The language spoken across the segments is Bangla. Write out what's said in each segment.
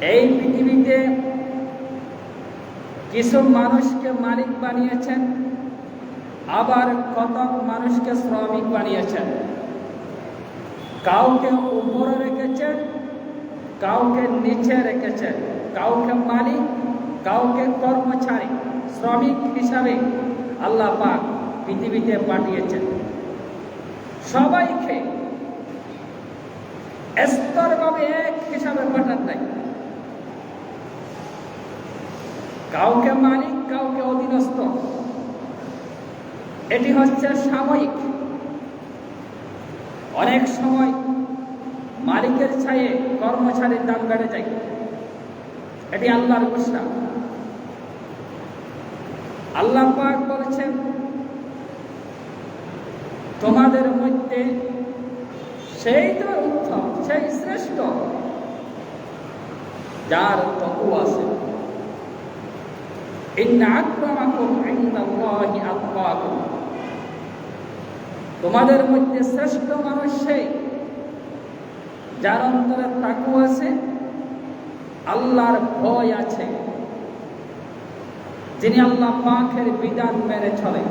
এই পৃথিবীতে কিছু মানুষকে মালিক বানিয়েছেন, আবার কতক মানুষকে শ্রমিক বানিয়েছেন। কাউকে উপরে রেখেছেন, কাউকে নিচে রেখেছেন, কাউকে মালিক, কাউকে কর্মচারী, শ্রমিক হিসাবে আল্লাহ পাক পৃথিবীতে পাঠিয়েছেন। সবাইকে স্তরভাবে এক হিসাবে পাঠান নাই। কাউকে মালিক, কাউকে অধীনস্থ। এটি হচ্ছে সাময়িক। অনেক সময় মালিকের ছায়ে কর্মচারীর দাম বেড়ে যায়, এটি আল্লাহর ঘোষণা। আল্লাহ পাক বলেছেন, তোমাদের মধ্যে সেই তো উত্তম, সেই শ্রেষ্ঠ যার তাকওয়া আছে। ইন্না আকরামাকুম ইনদাল্লাহি আতকাকুম। তোমাদের মধ্যে শ্রেষ্ঠ মানুষ সেই যার অন্তরে তাকওয়া আছে, আল্লাহর ভয় আছে, যিনি আল্লাহ পাকের বিধান মেনে চলে,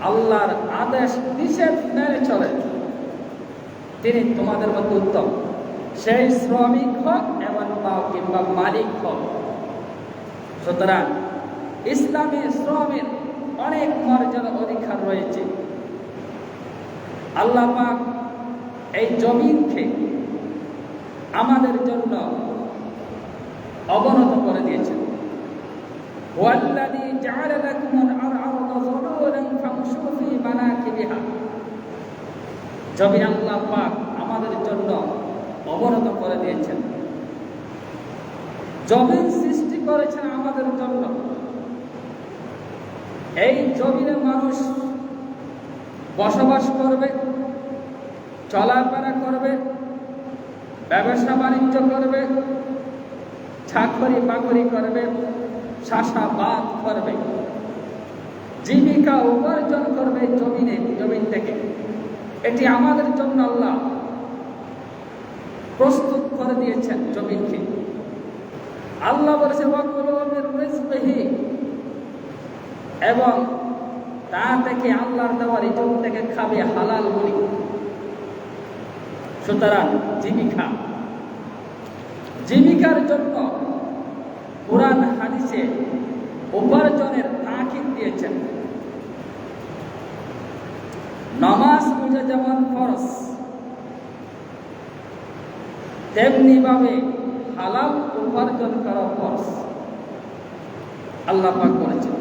আল্লাহর আদেশ নিষেধ মেনে চলে, তিনি তোমাদের মধ্যে উত্তম। সেই শ্রমিক হোক কিংবা মালিক হোক। সুতরাং ইসলামে শ্রমের অনেক মর্যাদা অধিকার রয়েছে। আল্লাহ পাক এই জমিনকে আমাদের জন্য অবনত করে দিয়েছেন। ওয়াল্লাযী জা'আলা লাকুমুল আরদা যুলুলান ফামশু ফী মানাকিবিহা। জমিন আল্লাহ পাক আমাদের জন্য অবনত করে দিয়েছেন। জমিন সৃষ্টি করেছেন আমাদের জন্য। এই জমিনে মানুষ বসবাস করবে, চলাফেরা করবে, ব্যবসা বাণিজ্য করবে, চাকরি বাকরি করবে, চাষাবাদ করবে, জীবিকা উপার্জন করবে জমিন থেকে। এটি আমাদের জন্য আল্লাহ প্রস্তুত করে দিয়েছেন জমিনকে। আল্লাহ বলেছেন ওয়াকুলু মির রিজকিহি, এবং তা থেকে আল্লাহর দেওয়া রিজক থেকে খাবে হালাল বলি। সুতরাং জীবিকার জন্য কুরআন হাদিসে উপার্জনের তাকিদ দিয়েছেন। নামাজ রোজা যেমন ফরজ, তেমনি ভাবে হালাল উপার্জন করা ফরজ। আল্লাহ পাক বলেছেন,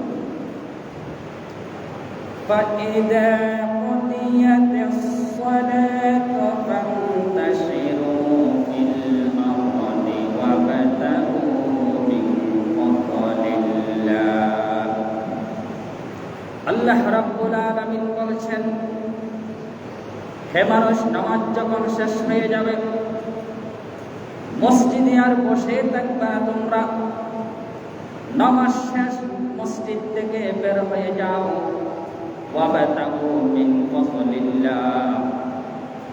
فَإِذَا قُضِيَتِ الصَّلَاةُ فَانتَشِرُوا فِي الْأَرْضِ وَابْتَغُوا مِن فَضْلِ اللَّهِ। আল্লাহ রাব্বুল আলামিন বলেছেন, হে মানুষ, নামাজ যখন শেষ হয়ে যাবে, মসজিদে আর বসে থাকবা তোমরা। নামাজ শেষ, মসজিদ থেকে বের হয়ে যাও। ওয়াবতাগু মিন ফাদলিল্লাহ,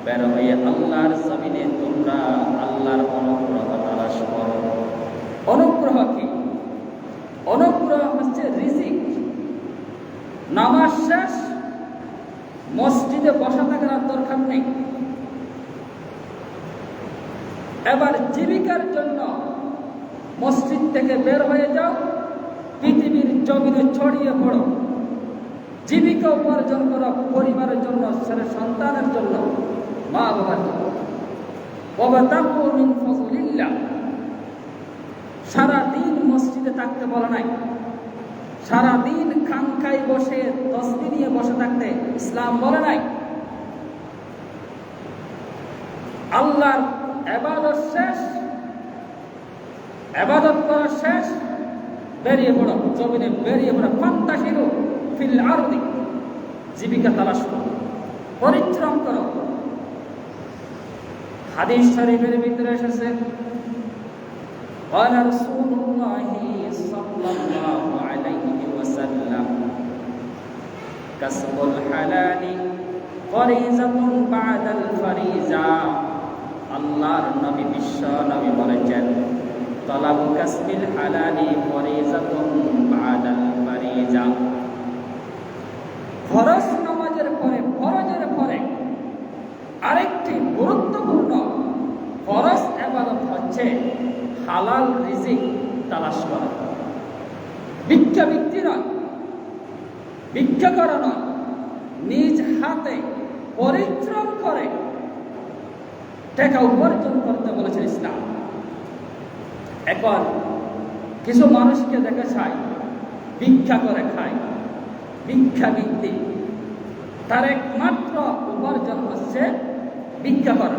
বের হয়ে আল্লাহর জমিনে তোমরা আল্লাহর অনুগ্রহ তালাশ করো। অনুগ্রহ কি? অনুগ্রহ হচ্ছে রিজিক। নামাজ শেষ, মসজিদে বসা থাকার দরকার নেই। এবার জীবিকার জন্য মসজিদ থেকে বের হয়ে যাও, পৃথিবীর জমিনে ছড়িয়ে পড়ো, জীবিকা উপার্জন করো, পরিবারের জন্য, ছেলে সন্তানের জন্য, মা বাবার জন্য। ওয়াবতাগু মিন ফাদলিল্লাহ। সারাদিন মসজিদে থাকতে বলা নাই, সারাদিন খানকায় বসে তসবিহ নিয়ে বসে থাকতে ইসলাম বলে নাই। আল্লাহর ইবাদত শেষ, ইবাদত করা শেষ, বেরিয়ে পড়ো, জমিনে বেরিয়ে পড়ো। ফান্তাশিরু ফিল আরদি, জীবিকা তালাশ করো, পরিশ্রম করো। হাদিস শরীফের ভিতরে এসেছে, قال رسول الله صلى الله عليه وسلم كسب الحلال فريضة بعد الفريضة। আল্লাহর নবী বিশ্ব নবী বলেছেন, তালাবু কাসবিল হালালি ফরিজাতুন বাদাল ফারিজা। ফরজ নামাজের পরে, ফরজের পরে আরেকটি গুরুত্বপূর্ণ ফরজ ইবাদত হচ্ছে হালাল রিজিক তালাশ করা। ভিক্ষা বৃত্তি নয়, ভিক্ষা করা নয়, নিজ হাতে পরিশ্রম করে টাকা উপার্জন করতে বলেছে ইসলাম। এখন কিছু মানুষকে দেখা যায় ভিক্ষা করে খায়, ভিক্ষাবৃত্তি, তার একমাত্র উপার্জন হচ্ছে ভিক্ষা করা।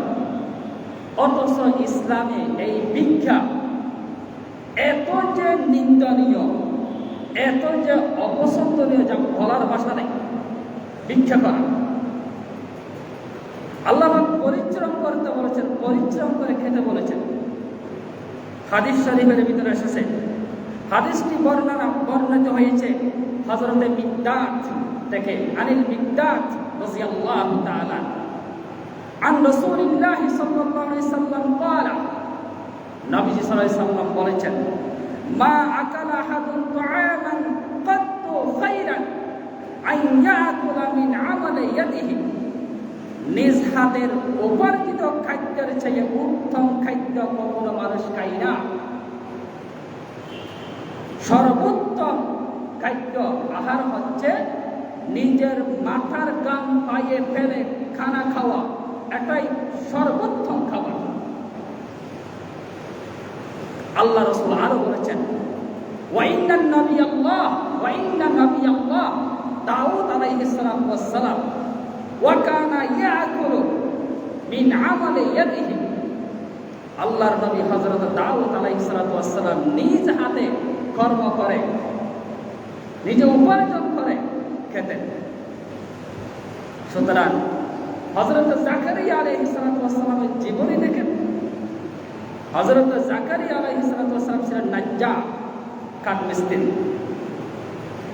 অথচ ইসলামে এই ভিক্ষা এত যে নিন্দনীয়, এত যে অপছন্দনীয়, যা বলার ভাষা নেই। ভিক্ষা করা, আল্লাহ পরিশ্রম করতে বলেছেন, পরিশ্রম করে খেতে বলেছেন। হাদিস শরীফের ভিতরে এসেছে, হাদিসটি বর্ণিত হয়েছে হযরতে মিকদাদ থেকে, আনিল মিকদাদ রাদিয়াল্লাহু তাআলা আন রাসূলিল্লাহ সাল্লাল্লাহু আলাইহি সাল্লাম قال, নবীজি সাল্লাল্লাহু আলাইহি সাল্লাম বলেছেন, মা আকালা আহাদুন তুআমান কাত্তু খায়রান আন ইয়াকুলা মিন আমালি ইয়াদিহি। নিজ হাতের উপার্জিত খাদ্যের চেয়ে উত্তম খাদ্য কখনো মানুষ খায় না। সর্বোত্তম খাদ্য আহার হচ্ছে নিজের মাথার গাম পায়ে ফেলে খানা খাওয়া, এটাই সর্বোত্তম খাবার। আল্লাহ রাসূল আরো বলেছেন, ওয়াইন্না নাবিয়াল্লাহ দাউদ আলাইহিস সালাম ওয়া কানা ইয়াকুলু মিন আমালি ইয়াদিহি। আল্লাহর নবী হযরত দাউদ আলাইহিস সালাম নিজ হাতে কর্ম করে, নিজে উপার্জন করে খেতেন। সুতরাং হযরত জাকারিয়া আলাইহিস সালামের জীবনী দেখেন। হযরত জাকারিয়া আলাইহিস সালাম ছিলেন নাজ্জার, কাঠ মিস্ত্রি।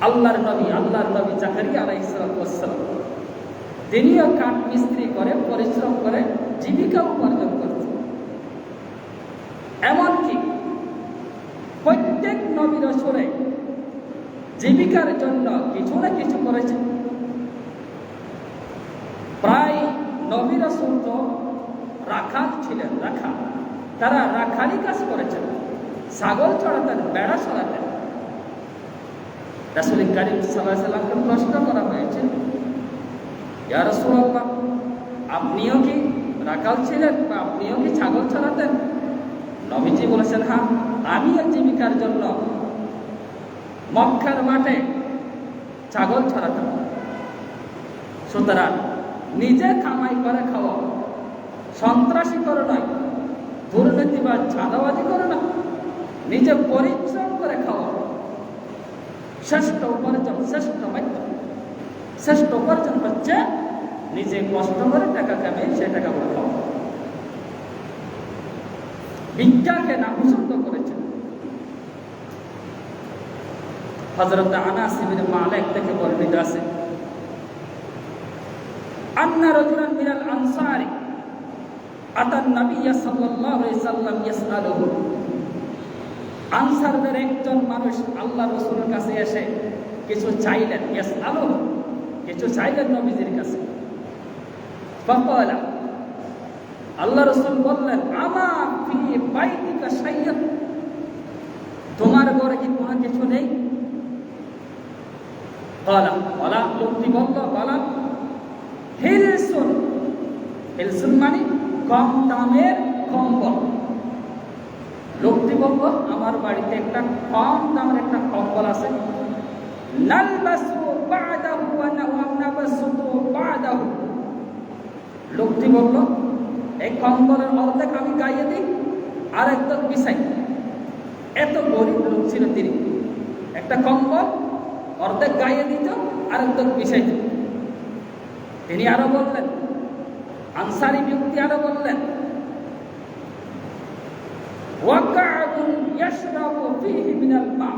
আল্লাহর নবী জাকারিয়া আলাইহিস সালাম তিনিও কাঠ মিস্ত্রি করে, পরিশ্রম করে জীবিকা উপার্জন করছেন। এমনকি প্রত্যেক নবী রাসূলে জীবিকার জন্য কিছু না কিছু করেছেন। প্রায় নবী রাসূল তো রাখাল ছিলেন, তারা রাখালি কাজ করেছেন, ছাগল চড়াতেন, বেড়া চড়াতেন। রাসূল কারীম সাল্লাল্লাহু আলাইহি সাল্লামকে প্রশ্ন করা হয়েছে, ইয়া রাসূলুল্লাহ, আপনিও কি রাখাল ছিলেন বা আপনিও কি ছাগল চড়াতেন? নবীজি বলেছেন, হ্যাঁ, আমিও জীবিকার জন্য মক্কার মাঠে ছাগল চড়াতাম। সুতরাং নিজে কামাই করে খাওয়া, সন্ত্রাসী করে নয়, দুর্নীতি বা চাঁদাবাজি করে না, নিজে পরিশ্রম করে খাওয়া শ্রেষ্ঠ উপার্জন, শ্রেষ্ঠ মাধ্যম। শ্রেষ্ঠ উপার্জন হচ্ছে নিজে কষ্ট করে টাকা কামিয়ে সে টাকা করে খাওয়া। ভিক্ষাকে নাপছন্দ করেছেন। হযরত আনাস ইবনে মালিক থেকে বর্ণিত আছে, আন্না রাজুলান মিনাল আনসারি আতান নবিয়্য সাল্লাল্লাহু আলাইহি সাল্লাম ইয়াসআলুহু। আনসারদের একজন মানুষ আল্লাহর রাসূলের কাছে এসে কিছু চাইলেন, ইয়াসআলুহু, কিছু চাইলেন নবীজির কাছে। ফাকালা, আল্লাহ রাসূল বললেন, আমা ফি বাইতিকা শাইয়্যুন, তোমার ঘরে কি কোনো কিছু নেই? কালা, ওয়ালা, লোকটি বলল, বলা, হিলসুন, হিলসুন মানে কম দামের কম্বল। লোকটি বলল, আমার বাড়িতে একটা কম দামের একটা কম্বল আছে, নালবাসু বা'দাহু ওয়া নাবাসু বা'দাহু। লোকটি বলল, এই কম্বলের অর্ধেক আমি গায়ে দিই আর একদম বিছাই। এত গরিব লোক ছিল তিনি, একটা কম্বল অর্ধেক গায়ে দিত আর একদম বিছাই দিত। তিনি আরো বললেন, আনসারী ব্যক্তি আরো বললেন, ওয়াকা'বুন ইয়াশরাবু ফীহি মিনাল মা,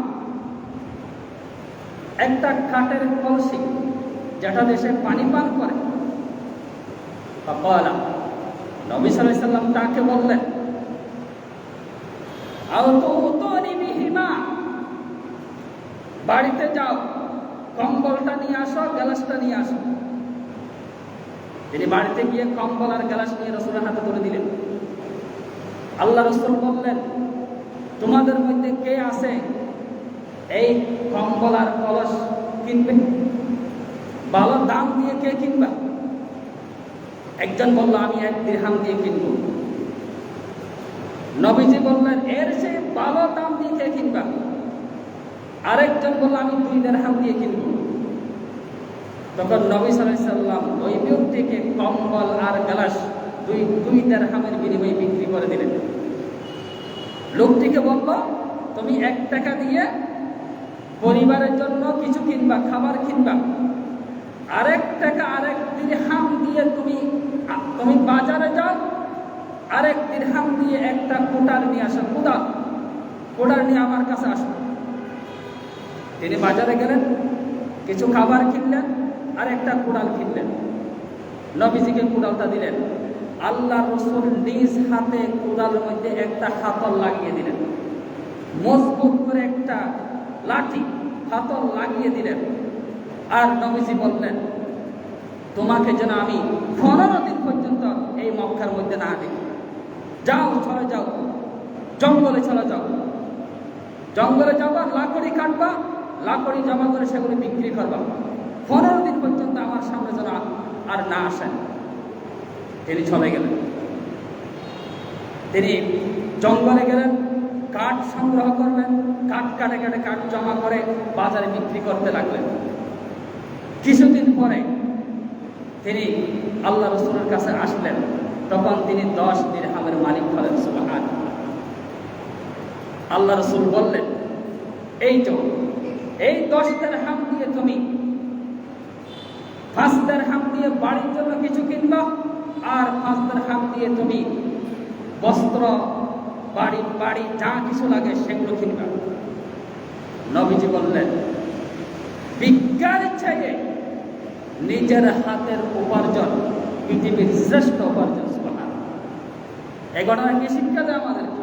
একটা কাঠের কলসি যেটা দেশে পানি পান করে। ফাকালা, নবী সাল্লাল্লাহু আলাইহি সাল্লাম তাকে বললেন, আও তুতুনি বিহিমা, বাড়িতে যাও, কম্বলটা নিয়ে আসো, গ্লাসটা নিয়ে আসো। তিনি বাড়িতে গিয়ে কম্বল আর গ্লাস নিয়ে রাসূলের হাতে তুলে দিলেন। আল্লাহ রাসূল বললেন, তোমাদের মধ্যে কে আছে এই কম্বল আর কলস কিনবে? ভালো দাম দিয়ে কে কিনবা? একজন বলল, আমি 1 দিরহাম দিয়ে কিনবো। নবীজি বললেন, এর চেয়ে ভালো দাম দিয়ে কে কিনবা? আরেকজন বলল, আমি 2 দিরহাম দিয়ে কিনবো। তখন নবী সাল্লাল্লাহু আলাইহি সাল্লাম ওই ব্যক্তিকে কম্বল আর গ্লাস 2 দিরহামের বিনিময়ে বিক্রি করে দিলেন। লোকটিকে বলল, তুমি 1 টাকা দিয়ে পরিবারের জন্য কিছু কিনবা, খাবার কিনবা। 1 টাকা 1 দিরহাম দিয়ে তুমি বাজারে যাও, 1 দিরহাম দিয়ে একটা কোটার নিয়ে আসো, কোটার নিয়ে আমার কাছে আসো। তিনি বাজারে গেলেন, কিছু খাবার কিনলেন আর একটা কোড়াল কিনলেন। নবীজিকে কোড়ালটা দিলেন। আল্লাহ রাসূল নিজ হাতে কোড়ালের মধ্যে একটা হাতল লাগিয়ে দিলেন, মজবুত করে একটা লাঠি হাতল লাগিয়ে দিলেন। আর নবীজি বললেন, তোমাকে যেন আমি 15 দিন পর্যন্ত এই মক্কার মধ্যে না দেখি। যাও, চলে যাও, জঙ্গলে চলে যাও। জঙ্গলে যাবা, লাকড়ি কাটবা, লাকড়ি জমা করে সেগুলো বিক্রি করবা। 15 দিন পর্যন্ত আমার সামনে যেন আর না আসেন। তিনি চলে গেলেন। তিনি জঙ্গলে গেলেন, কাঠ সংগ্রহ করলেন, কাঠ কাটে কাঠ জমা করে বাজারে বিক্রি করতে লাগলেন। কিছুদিন পরে তিনি আল্লাহ রাসূলের কাছে আসলেন। তখন তিনি 10 দিরহামের মালিক হলেন। সুবহান। আল্লাহ রাসূল বললেন, এই 10 দিরহাম দিয়ে তুমি 5 দিরহাম দিয়ে বাড়ির জন্য কিছু কিনবা, আর 5 দিরহাম দিয়ে তুমি বস্ত্র, বাড়ি যা কিছু লাগে সেগুলো কিনবা। নবীজি বললেন, বিজ্ঞান চেয়ে নিজের হাতের উপার্জন পৃথিবীর শ্রেষ্ঠ উপার্জন। সুবহান। এই ঘটনা কি শিক্ষা দেয় আমাদেরকে?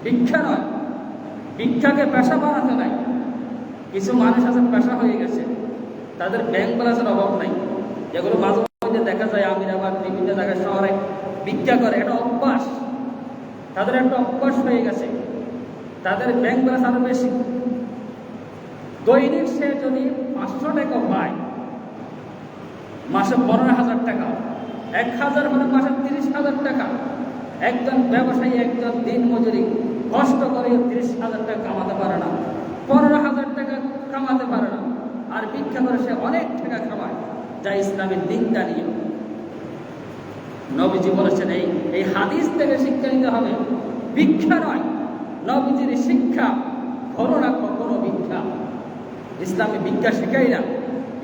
ভিক্ষা নয়, ভিক্ষাকে পেশা বানাতে নাই। কিছু মানুষ আছে পেশা হয়ে গেছে, তাদের ব্যাংক ব্যালেন্সের অভাব নাই, যেগুলো মাঝে মাঝে দেখা যায় আমিরাবাদ বিভিন্ন জায়গায় শহরে ভিক্ষা করে। এটা অভ্যাস, তাদের একটা অভ্যাস হয়ে গেছে। তাদের ব্যাংক ব্যালেন্স আরো বেশি। দৈনিক সে যদি 500 টাকা পায়, মাসে 15,000 টাকা, 1,000 মানে মাসে 30,000 টাকা। একজন ব্যবসায়ী, একজন দিন মজুরি কষ্ট করে 30,000 টাকা কামাতে পারে না, 15,000 টাকা কামাতে পারে না, আর ভিক্ষা করে সে অনেক টাকা কামায়, যা ইসলামের দিনটা নিয়ে। নবীজি বলেছেন, এই হাদিস থেকে শিক্ষা নিতে হবে, ভিক্ষা নয়। নবীজির শিক্ষা, ধরো রাখো কোনো ভিক্ষা। ইসলামে ভিক্ষা শেখাই না,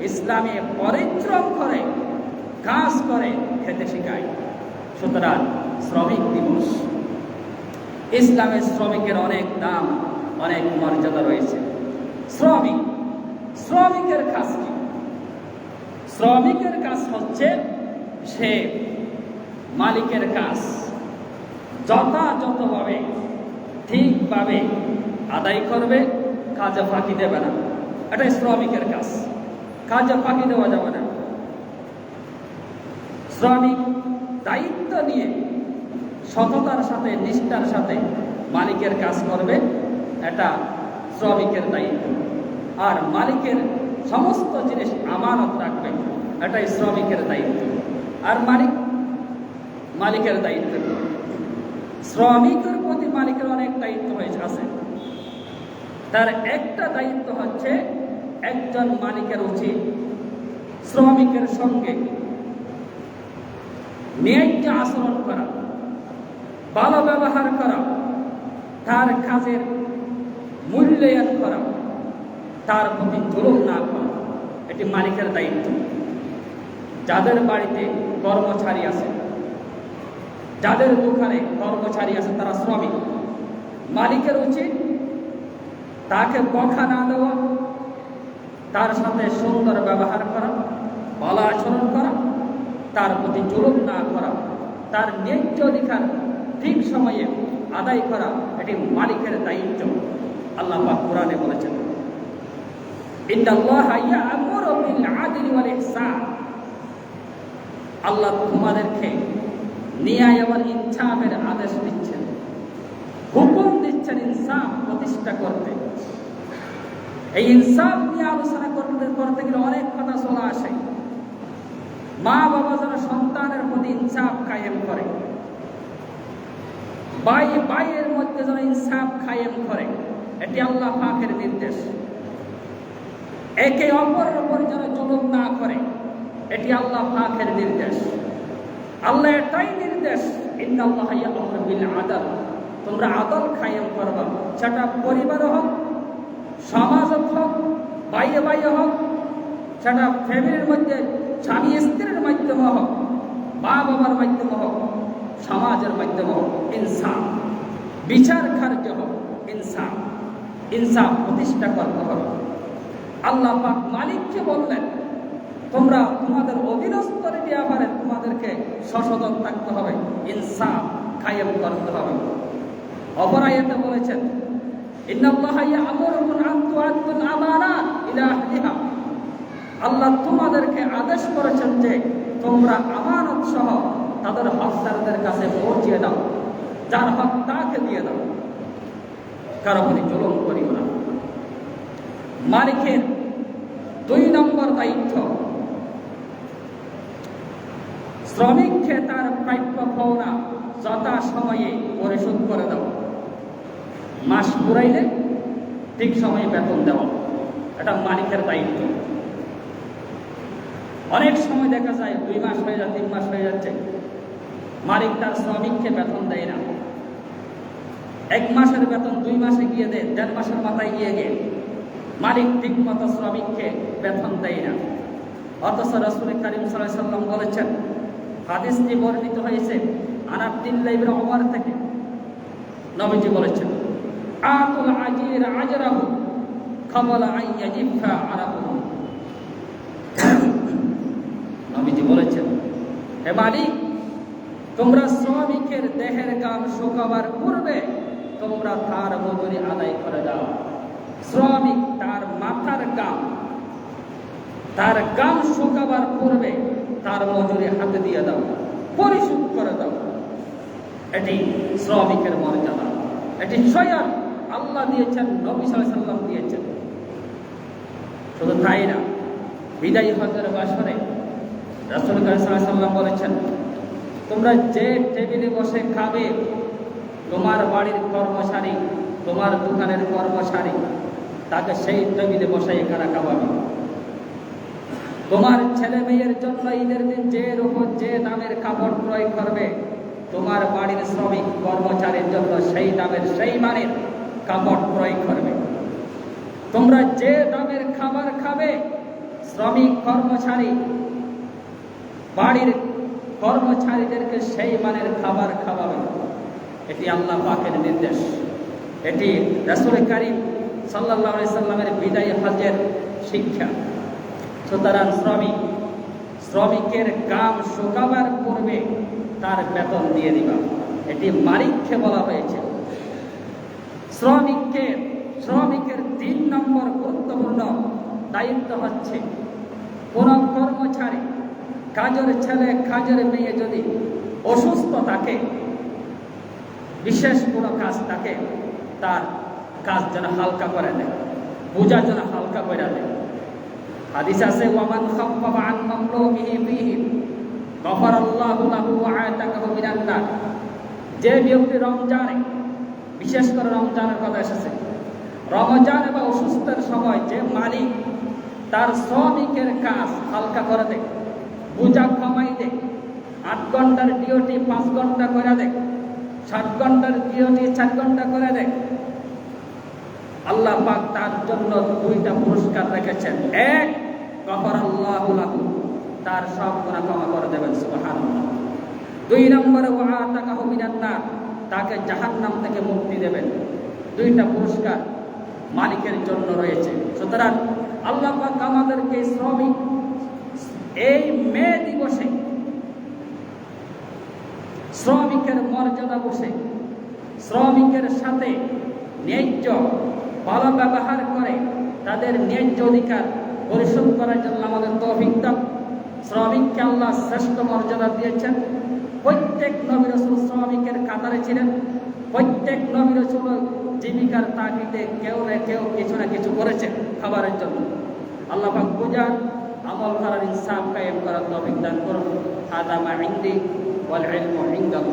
ইসলামে পরিশ্রম করে কাজ করে খেতে শেখায়। সুতরাং শ্রমিক দিবস, ইসলামের শ্রমিকের অনেক দাম, অনেক মর্যাদা রয়েছে। শ্রমিকের কাজ কি? শ্রমিকের কাজ হচ্ছে সে মালিকের কাজ যথাযথভাবে ঠিকভাবে আদায় করবে, কাজে ফাঁকি দেবে না। এটাই শ্রমিকের কাজ, কাজে ফাঁকি দেওয়া যাবে না। শ্রমিক দায়িত্ব নিয়ে সততার সাথে, নিষ্ঠার সাথে মালিকের কাজ করবে, এটা শ্রমিকের দায়িত্ব। আর মালিকের সমস্ত জিনিস আমানত রাখবে, এটাই শ্রমিকের দায়িত্ব। আর মালিকের দায়িত্ব, শ্রমিকের প্রতি মালিকের অনেক দায়িত্ব আছে। তার একটা দায়িত্ব হচ্ছে, একজন মালিকের উচিত শ্রমিকের সঙ্গে ন্যায্য আচরণ করা, ভালো ব্যবহার করা, তার কাজের মূল্যায়ন করা, তার প্রতি জুলুম না করা। এটি মালিকের দায়িত্ব। যাদের বাড়িতে কর্মচারী আছে, যাদের দোকানে কর্মচারী আছে, তারা শ্রমিক। মালিকের উচিত তাকে বকা না দেওয়া, তার সাথে সুন্দর ব্যবহার করা, ভালো আচরণ করা, তার প্রতি জুলুম না করা, তার ন্যায্য অধিকার ঠিক সময়ে আদায় করা এটি মালিকের দায়িত্ব। আল্লাহ পাক কোরআনে বলেছেন, ইন্নাল্লাহা ইয়া'মুরু বিল আদলি ওয়াল ইহসান। আল্লাহ তোমাদেরকে ন্যায় এবং ইনসাফের আদেশ দিচ্ছেন, হুকুম দিচ্ছেন ইনসাফ প্রতিষ্ঠা করতে। এই ইনসাফ নিয়ে আলোচনা করতে গেলে অনেক কথা চলে আসে। মা বাবা যেন সন্তানের প্রতি ইনসাফ কায়েম করে, ভাই ভাইয়ের মধ্যে যেন ইনসাফ কায়েম করে, এটি আল্লাহ পাকের নির্দেশ। একে অপরের উপর যেন জুলুম না করে, এটি আল্লাহ পাকের নির্দেশ। আল্লাহ এটাই নির্দেশ, ইন্নাল্লাহা ইয়া'মুরু বিল আদল। তোমরা আদল কায়েম করবা, সেটা পরিবার হোক, সমাজ হোক, ভাইয়ে ভাইয়ে হোক, সেটা ফ্যামিলির মধ্যে স্বামী স্ত্রীর মাধ্যমে হোক, মা বাবার মাধ্যমে হোক, সমাজের মাধ্যমে হোক। ইনসাফ বিচার কার্য হোক, ইনসাফ ইনসাফ প্রতিষ্ঠা করতে হবে। আল্লাহ পাক মালিককে বললেন, তোমরা তোমাদের অধীনস্থর ব্যাপারে তোমাদেরকে সচেতন থাকতে হবে, ইনসাফ কায়েম করতে হবে। অপর আয়াতে বলেছেন, ইন্নাল্লাহা ইয়া'মুরুকুম আন তু'আদ্দুল আমানাত ইলা আহলিহা। আল্লাহ তোমাদেরকে আদেশ করেছেন যে তোমরা আমানত সহ তাদের হকদারদের কাছে পৌঁছিয়ে দাও, যার হক তাকে দিয়ে দাও, কারো প্রতি জুলুম করিও না। মালিকের 2 নম্বর দায়িত্ব, শ্রমিককে তার প্রাপ্য পাওনা যথা সময়ে পরিশোধ করে দাও। মাস পুরাইলে ঠিক সময়ে বেতন দেওয়া, এটা মালিকের দায়িত্ব। অনেক সময় দেখা যায় 2 মাস হয়ে যাচ্ছে, 3 মাস হয়ে যাচ্ছে, মালিক তার শ্রমিককে বেতন দেয় না। 1 মাসের বেতন 2 মাসে গিয়ে দেয়, 1.5 মাসের মাথায় গিয়ে মালিক ঠিক মতো শ্রমিককে বেতন দেয় না। অথচ রাসূল কারীম সাল্লাল্লাহু আলাইহি ওয়াসাল্লাম বলেছেন, হাদিসটি বর্ণিত হয়েছে আনাবদুল্লাহ ইবনে ওমর থেকে, নবীজি বলেছেন, আতুল আজির আজরাহু কাবলা আন ইয়াজিফা আরাকুহু। নবীজি বলেছেন, হে মালিক, তোমরা শ্রমিকের দেহের গাম শুকাবার পূর্বে তোমরা তার মজুরি আদায় করে দাও। শ্রমিক তার মাথার গাম শুকাবার পূর্বে তার মজুরি হাতে দিয়ে দাও, পরিশোধ করে দাও। এটি শ্রমিকের মর্যাদা, এটি স্বয়ং আল্লাহ দিয়েছেন, নবী সাল্লাল্লাহু আলাইহি ওয়াসাল্লাম দিয়েছেন। শুধু তাই না, বিদায়ী হজের বাসরে রাসূল সাল্লাল্লাহু আলাইহি ওয়াসাল্লাম বলেছেন, তোমরা যে টেবিলে বসে খাবে, তোমার বাড়ির কর্মচারী, তোমার দোকানের কর্মচারী, তাকে সেই টেবিলে বসাই কারা খাওয়াবে। তোমার ছেলে মেয়ের জন্য ঈদের দিন যে দামের কাপড় ক্রয় করবে, তোমার বাড়ির শ্রমিক কর্মচারীর জন্য সেই দামের সেই মানের কাপড় ক্রয় করবে। তোমরা যে দামের খাবার খাবে, শ্রমিক কর্মচারী বাড়ির কর্মচারীদেরকে সেই মানের খাবার খাওয়াবে। এটি আল্লাহ পাকের নির্দেশ, এটি রাসূল কারীম সাল্লাল্লাহু আলাইহি সাল্লামের বিদায়ী হজের শিক্ষা। সুতরাং শ্রমিকের গাম শুকাবার পূর্বে তার বেতন দিয়ে দিবা, এটি মালিককে বলা হয়েছে। শ্রমিকের 3 নম্বর গুরুত্বপূর্ণ দায়িত্ব হচ্ছে, কোন কর্মচারী, কাজের ছেলে কাজের মেয়ে যদি অসুস্থ থাকে, বিশেষ কোনো কাজ থাকে, তার কাজ যেন হালকা করে দেয়, বোঝা যেন হালকা করে দেয়। হাদিস আছে, ওয়ামান খাফফাফা আন মামলুকিহি ফীহি গফারাল্লাহু লাহু ওয়া আতাকাহু মিনান নার। যে ব্যক্তি রমজানে, বিশেষ করে রমজানের কথা এসেছে, রমজান এবং অসুস্থের সময় যে মালিক তার শ্রমিকের কাজ হালকা করে দেয়, বোঝা কমাই দেয়, 8 ঘন্টার ডিউটি 5 ঘন্টা করে দেয়, 7 ঘন্টার ডিউটি 4 ঘন্টা করে দেয়, আল্লাহ পাক তার জন্য 2টা পুরস্কার রেখেছেন। 1, গফারাল্লাহু লাহু, তার সব গুনাহ ক্ষমা করে দেবেন, সুবহানাল্লাহ। 2 নম্বরে ওয়া আতাকাহু মিনান নার, তাকে জাহান্নাম থেকে মুক্তি দেবেন। 2টা পুরস্কার মালিকের জন্য রয়েছে। সুতরাং আল্লাহ পাক আমাদেরকে শ্রমিক এই মে দিবসে শ্রমিকের মর্যাদা বসে শ্রমিকের সাথে ন্যায্য ভালো ব্যবহার করে তাদের ন্যায্য অধিকার পরিশোধ করার জন্য আমাদের তৌফিক দান। শ্রমিককে আল্লাহ শ্রেষ্ঠ মর্যাদা দিয়েছেন। প্রত্যেক নবী রাসূল শ্রমিকের কাতারে ছিলেন। প্রত্যেক নবী রাসূল জীবিকার তাগিদে কেউ না কেউ কিছু না কিছু করেছেন খাবারের জন্য। আল্লাহ পাক বুঝান, আমল করার ইনসাফ কায়েম করার তৌফিক দান করুন। হাদা মা ইনদি ওয়াল ইলমু ইনদাল্লাহ।